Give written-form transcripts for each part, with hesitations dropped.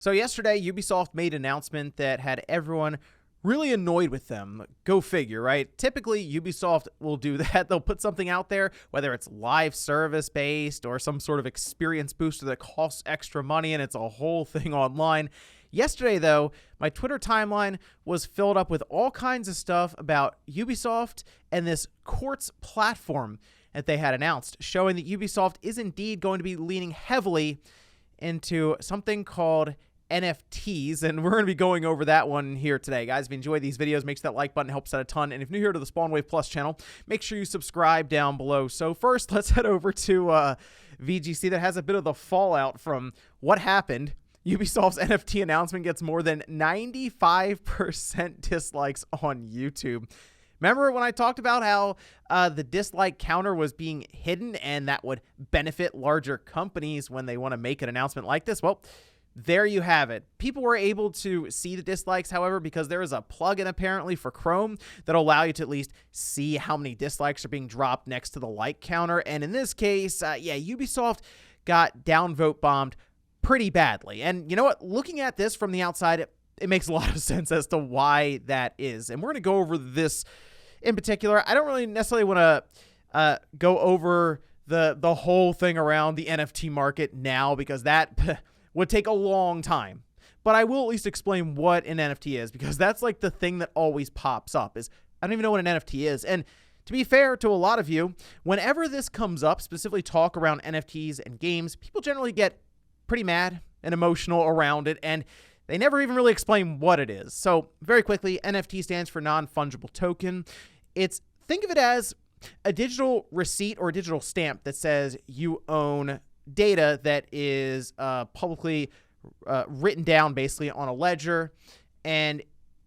So yesterday, Ubisoft made an announcement that had everyone really annoyed with them. Go figure, right? Typically, Ubisoft will do that. They'll put something out there, whether it's live service based or some sort of experience booster that costs extra money, and it's a whole thing online. Yesterday, though, my Twitter timeline was filled up with all kinds of stuff about Ubisoft and this Quartz platform that they had announced, showing that Ubisoft is indeed going to be leaning heavily into something called NFTs, and we're going to be going over that one here today. Guys, if you enjoy these videos, make sure that like button helps out a ton, and if you're new here to the Spawn Wave Plus channel, make sure you subscribe down below. So first, let's head over to VGC that has a bit of the fallout from what happened. Ubisoft's NFT announcement gets more than 95% dislikes on YouTube. Remember when I talked about how the dislike counter was being hidden and that would benefit larger companies when they want to make an announcement like this? Well, there you have it. People were able to see the dislikes, however, because there is a plugin apparently for Chrome that'll allow you to at least see how many dislikes are being dropped next to the like counter. And in this case, Ubisoft got downvote bombed pretty badly. And you know what? Looking at this from the outside, it makes a lot of sense as to why that is. And we're going to go over this in particular. I don't really necessarily want to go over the whole thing around the NFT market now, because that would take a long time. But I will at least explain what an NFT is, because that's like the thing that always pops up is I don't even know what an NFT is. And to be fair to a lot of you, whenever this comes up, specifically talk around NFTs and games, people generally get pretty mad and emotional around it, and they never even really explain what it is. So very quickly, NFT stands for non-fungible token. Think of it as a digital receipt or a digital stamp that says you own data that is publicly written down basically on a ledger. And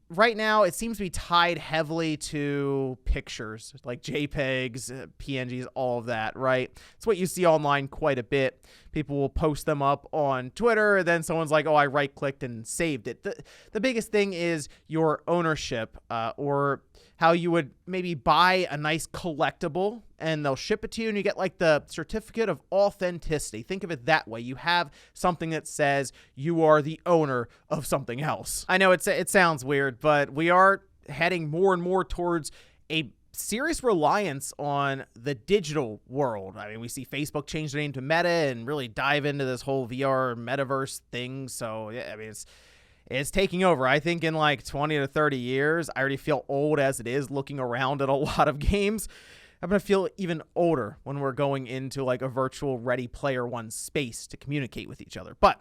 right now it seems to be tied heavily to pictures like JPEGs, PNGs, all of that, right? It's what you see online quite a bit. People will post them up on Twitter, and then someone's like, oh, I right-clicked and saved it. The biggest thing is your ownership, or how you would maybe buy a nice collectible and they'll ship it to you and you get like the certificate of authenticity. Think of it that way. You have something that says you are the owner of something else. I know it sounds weird, but we are heading more and more towards a serious reliance on the digital world. I mean, we see Facebook change their name to Meta and really dive into this whole VR metaverse thing. So, yeah, I mean, it's taking over. I think in like 20 to 30 years, I already feel old as it is looking around at a lot of games. I'm going to feel even older when we're going into like a virtual Ready Player One space to communicate with each other. But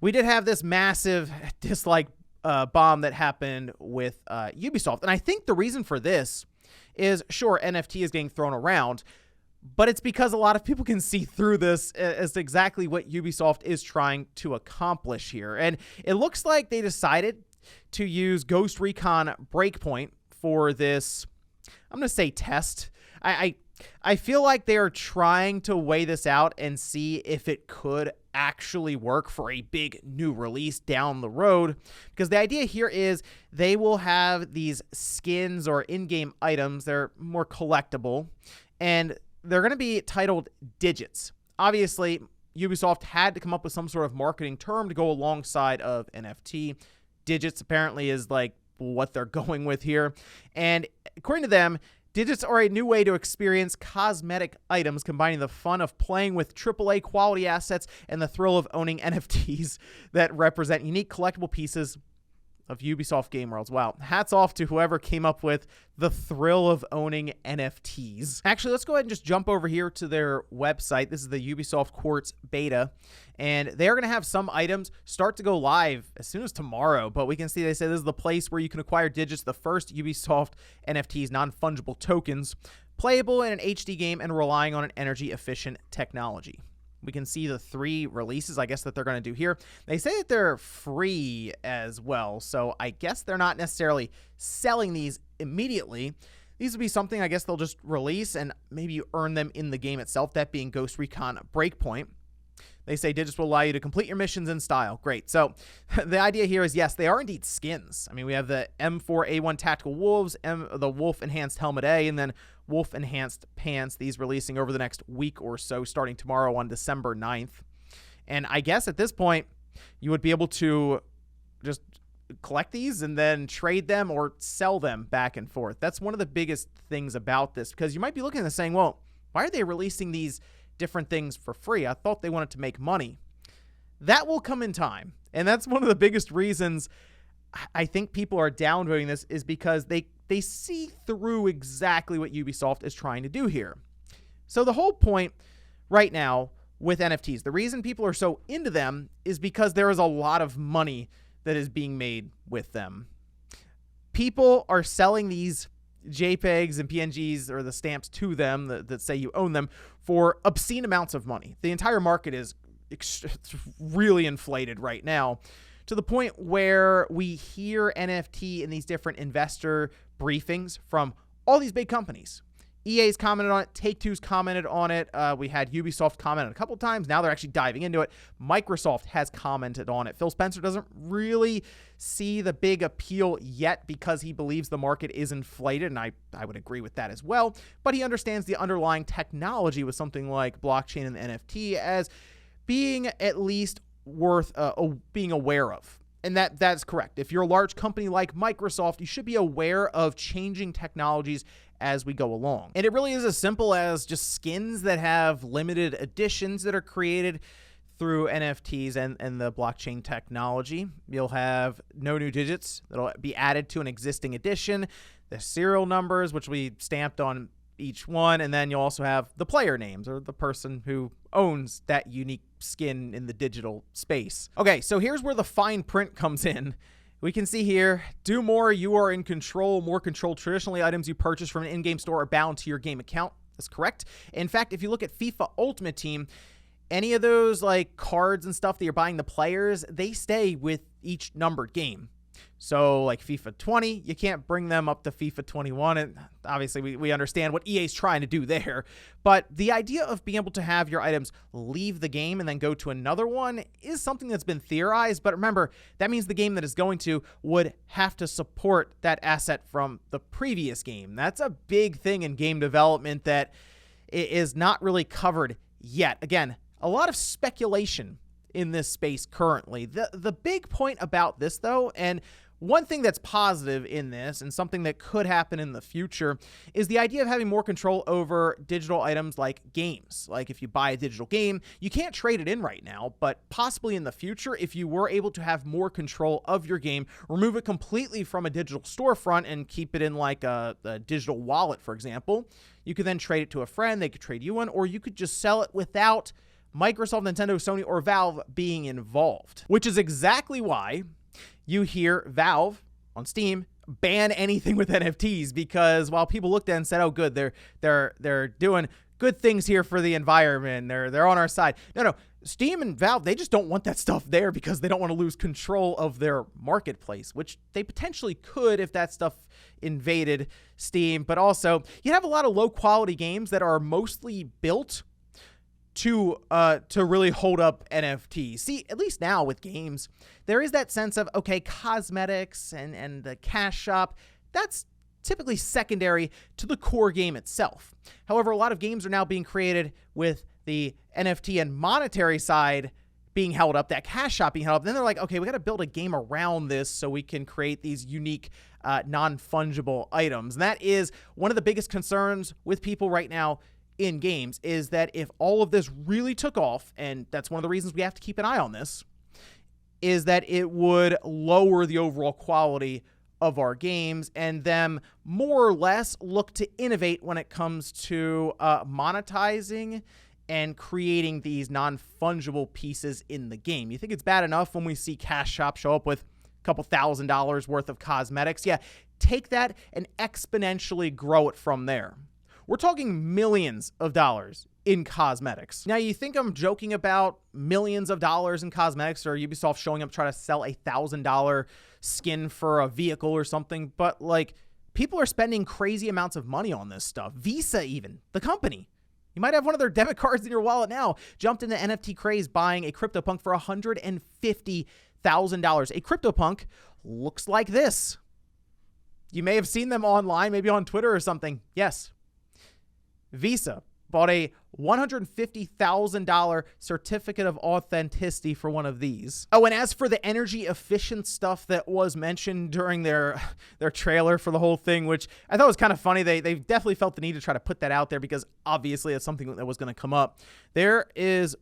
we did have this massive dislike bomb that happened with Ubisoft. And I think the reason for this is, sure, NFT is getting thrown around, but it's because a lot of people can see through this as exactly what Ubisoft is trying to accomplish here. And it looks like they decided to use Ghost Recon Breakpoint for this, I'm going to say test. I feel like they are trying to weigh this out and see if it could actually work for a big new release down the road, because the idea here is they will have these skins or in-game items. They're more collectible, and they're going to be titled digits. Obviously, Ubisoft had to come up with some sort of marketing term to go alongside of NFT. Digits apparently is like what they're going with here. And according to them, digits are a new way to experience cosmetic items, combining the fun of playing with AAA quality assets and the thrill of owning NFTs that represent unique collectible pieces of Ubisoft game worlds. Wow. Hats off to whoever came up with the thrill of owning NFTs. Actually, let's go ahead and just jump over here to their website. This is the Ubisoft Quartz beta, and they're going to have some items start to go live as soon as tomorrow. But we can see they say this is the place where you can acquire digits, the first Ubisoft NFTs, non-fungible tokens, playable in an HD game and relying on an energy-efficient technology. We can see the 3 releases, I guess, that they're going to do here. They say that they're free as well, so I guess they're not necessarily selling these immediately. These would be something I guess they'll just release and maybe you earn them in the game itself, that being Ghost Recon Breakpoint. They say digits will allow you to complete your missions in style. Great. So the idea here is, yes, they are indeed skins. I mean, we have the M4A1 Tactical Wolves, the Wolf Enhanced Helmet A, and then Wolf Enhanced Pants, these releasing over the next week or so, starting tomorrow on December 9th. And I guess at this point, you would be able to just collect these and then trade them or sell them back and forth. That's one of the biggest things about this, because you might be looking at this saying, well, why are they releasing these different things for free? I thought they wanted to make money. That will come in time. And that's one of the biggest reasons I think people are downvoting this, is because they see through exactly what Ubisoft is trying to do here. So the whole point right now with NFTs, the reason people are so into them is because there is a lot of money that is being made with them. People are selling these JPEGs and PNGs, or the stamps, to them that say you own them, for obscene amounts of money. The entire market is really inflated right now, to the point where we hear NFT in these different investor briefings from all these big companies. EA's commented on it. Take-Two's commented on it. We had Ubisoft comment on it a couple times. Now they're actually diving into it. Microsoft has commented on it. Phil Spencer doesn't really see the big appeal yet because he believes the market is inflated, and I would agree with that as well. But he understands the underlying technology with something like blockchain and the NFT as being at least worth being aware of. And that's correct. If you're a large company like Microsoft, you should be aware of changing technologies as we go along. And it really is as simple as just skins that have limited editions that are created through NFTs and the blockchain technology. You'll have no new digits that'll be added to an existing edition, the serial numbers, which we stamped on each one, and then you'll also have the player names, or the person who owns that unique skin in the digital space. Okay, so here's where the fine print comes in. We can see here, do more, you are in control. More control. Traditionally, items you purchase from an in-game store are bound to your game account. That's correct. In fact, if you look at FIFA Ultimate Team, any of those like cards and stuff that you're buying the players, they stay with each numbered game. So like FIFA 20, you can't bring them up to FIFA 21. And obviously we understand what EA's trying to do there. But the idea of being able to have your items leave the game and then go to another one is something that's been theorized. But remember, that means the game that is going to would have to support that asset from the previous game. That's a big thing in game development that is not really covered yet. Again, a lot of speculation in this space currently. The big point about this, though, and one thing that's positive in this and something that could happen in the future, is the idea of having more control over digital items like games. Like if you buy a digital game, you can't trade it in right now, but possibly in the future, if you were able to have more control of your game, remove it completely from a digital storefront and keep it in like a digital wallet, for example, you could then trade it to a friend, they could trade you one, or you could just sell it without Microsoft, Nintendo, Sony, or Valve being involved, which is exactly why you hear Valve on Steam ban anything with NFTs, because while people looked at it and said, "Oh, good, they're doing good things here for the environment. They're on our side." No, Steam and Valve, they just don't want that stuff there because they don't want to lose control of their marketplace, which they potentially could if that stuff invaded Steam. But also, you have a lot of low quality games that are mostly built to really hold up NFTs. See, at least now with games, there is that sense of, okay, cosmetics and the cash shop, that's typically secondary to the core game itself. However, a lot of games are now being created with the NFT and monetary side being held up, that cash shop being held up. Then they're like, okay, we got to build a game around this so we can create these unique non-fungible items. And that is one of the biggest concerns with people right now in games, is that if all of this really took off, and that's one of the reasons we have to keep an eye on this, is that it would lower the overall quality of our games and them more or less look to innovate when it comes to monetizing and creating these non-fungible pieces in the game. You think it's bad enough when we see Cash Shop show up with a couple $1,000s worth of cosmetics? Yeah, take that and exponentially grow it from there. We're talking millions of dollars in cosmetics. Now, you think I'm joking about millions of dollars in cosmetics, or Ubisoft showing up trying to sell a $1,000 skin for a vehicle or something, but like, people are spending crazy amounts of money on this stuff. Visa, even, the company. You might have one of their debit cards in your wallet now. Jumped into NFT craze buying a CryptoPunk for $150,000. A CryptoPunk looks like this. You may have seen them online, maybe on Twitter or something. Yes. Visa bought a $150,000 certificate of authenticity for one of these. Oh, and as for the energy efficient stuff that was mentioned during their trailer for the whole thing, which I thought was kind of funny, they definitely felt the need to try to put that out there because obviously it's something that was going to come up. There's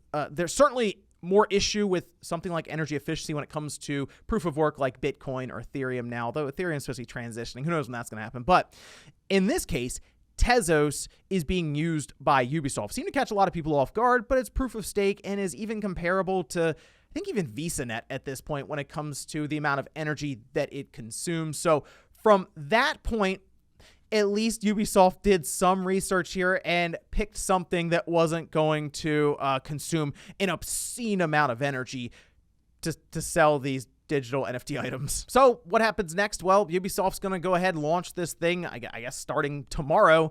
certainly more issue with something like energy efficiency when it comes to proof of work like Bitcoin or Ethereum now, though Ethereum is supposed to be transitioning. Who knows when that's going to happen? But in this case, Tezos is being used by Ubisoft. Seemed to catch a lot of people off guard, but it's proof of stake and is even comparable to, I think, even VisaNet at this point when it comes to the amount of energy that it consumes. So from that point, at least Ubisoft did some research here and picked something that wasn't going to consume an obscene amount of energy to sell these digital NFT items. So what happens next? Well, Ubisoft's going to go ahead and launch this thing, I guess, starting tomorrow,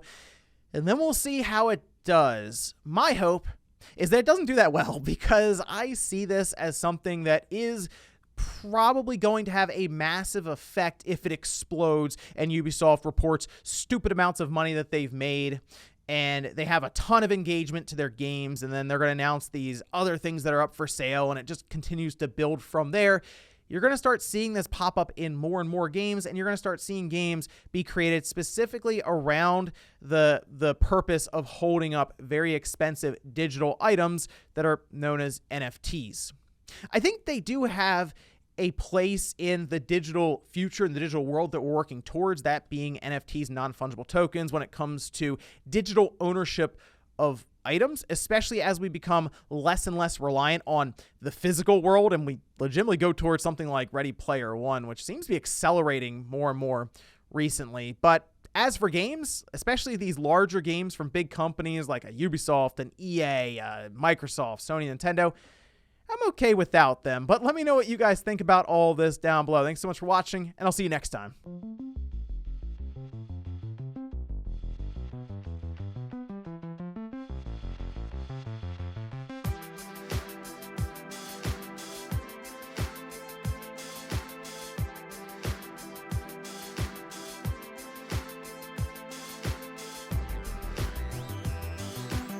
and then we'll see how it does. My hope is that it doesn't do that well, because I see this as something that is probably going to have a massive effect if it explodes and Ubisoft reports stupid amounts of money that they've made and they have a ton of engagement to their games, and then they're going to announce these other things that are up for sale, and it just continues to build from there. You're going to start seeing this pop up in more and more games, and you're going to start seeing games be created specifically around the purpose of holding up very expensive digital items that are known as NFTs. I think they do have a place in the digital future, in the digital world that we're working towards, that being NFTs, non-fungible tokens, when it comes to digital ownership of items, especially as we become less and less reliant on the physical world and we legitimately go towards something like Ready Player One, which seems to be accelerating more and more recently. But as for games, especially these larger games from big companies like a Ubisoft and EA, Microsoft, Sony, Nintendo, I'm okay without them. But let me know what you guys think about all this down below. Thanks so much for watching, and I'll see you next time.